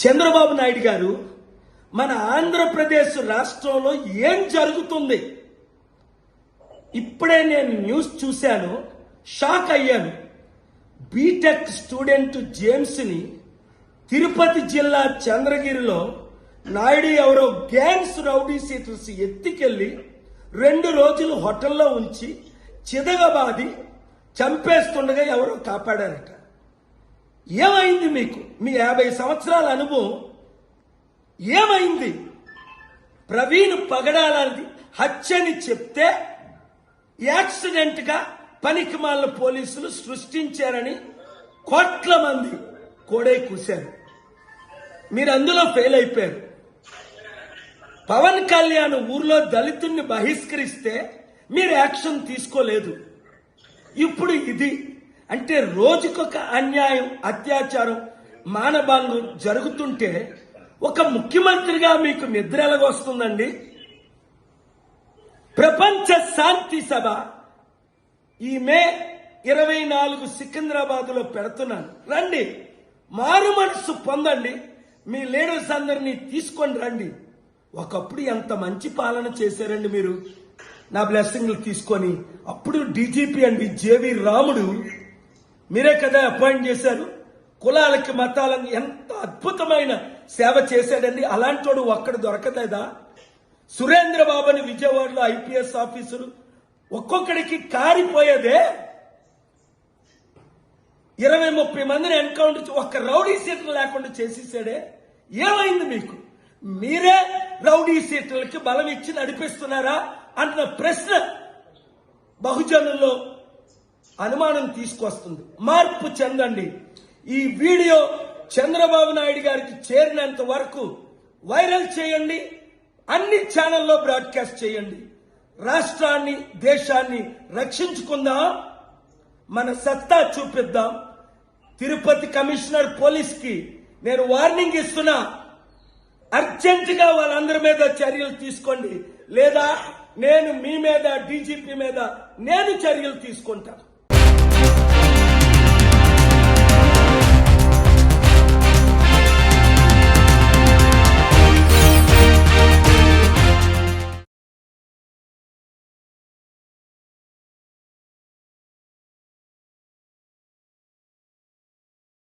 చంద్రబాబు నాయుడు గారు మన ఆంధ్రప్రదేశ్ రాష్ట్రంలో ఏం జరుగుతుంది? ఇప్పుడే నేను న్యూస్ చూశాను, షాక్ అయ్యాను. బీటెక్ స్టూడెంట్ జేమ్స్ని తిరుపతి జిల్లా చంద్రగిరిలో నాయుడు ఎవరో గ్యాంగ్స్ రౌడీ సీటర్స్ ఎత్తికెళ్లి 2 రోజులు హోటల్లో ఉంచి చిదగబాది చంపేస్తుండగా ఎవరో కాపాడారట. ఏమైంది మీకు? మీ 50 సంవత్సరాల అనుభవం ఏమైంది? ప్రవీణ్ పగడాలది హత్యని చెప్తే యాక్సిడెంట్ గా పనికిమాల పోలీసులు సృష్టించారని కోట్ల మంది కోడై కూశారు. మీరు అందులో ఫెయిల్ అయిపోయారు. పవన్ కళ్యాణ్ ఊర్లో దళితుల్ని బహిష్కరిస్తే మీరు యాక్షన్ తీసుకోలేదు. ఇప్పుడు ఇది అంటే రోజుకొక అన్యాయం, అత్యాచారం, మానభంగం జరుగుతుంటే ఒక ముఖ్యమంత్రిగా మీకు నిద్ర ఎలాగొస్తుందండి? ప్రపంచ శాంతి సభ ఈ మే 24 సికింద్రాబాద్లో పెడుతున్నాను. రండి, మారు మనసు పొందండి, మీ లీడర్స్ అందరినీ తీసుకొని రండి. ఒకప్పుడు ఎంత మంచి పాలన చేశారండి మీరు, నా బ్లెస్సింగ్లు తీసుకొని. అప్పుడు డీజీపీ అండి జేవి రాముడు మీరే కదా అపాయింట్ చేశారు. కులాలకి మతాలకు ఎంత అద్భుతమైన సేవ చేశాడండి. అలాంటి వాడు ఒక్కడు దొరకలేదా? సురేంద్ర బాబుని విజయవాడలో ఐపీఎస్ ఆఫీసరు ఒక్కొక్కడికి కారిపోయేదే. 20-30 మందిని ఎన్కౌంటర్ ఒక్క రౌడీ సీట్లు లేకుండా చేసేసాడే. ఏమైంది మీకు? మీరే రౌడీ సీట్లకి బలం ఇచ్చి నడిపిస్తున్నారా అన్న ప్రశ్న బహుజనుల్లో అనుమానం తీసుకొస్తుంది. మార్పు చెందండి. ఈ వీడియో చంద్రబాబు నాయుడు గారికి చేరినంత వరకు వైరల్ చేయండి, అన్ని ఛానల్లో బ్రాడ్కాస్ట్ చేయండి. రాష్ట్రాన్ని, దేశాన్ని రక్షించుకుందాం, మన సత్తా చూపిద్దాం. తిరుపతి కమిషనర్ పోలీస్ కి నేను వార్నింగ్ ఇస్తున్నా, అర్జెంటుగా వాళ్ళందరి మీద చర్యలు తీసుకోండి, లేదా నేను మీ మీద, డీజీపీ మీద నేను చర్యలు తీసుకుంటాను.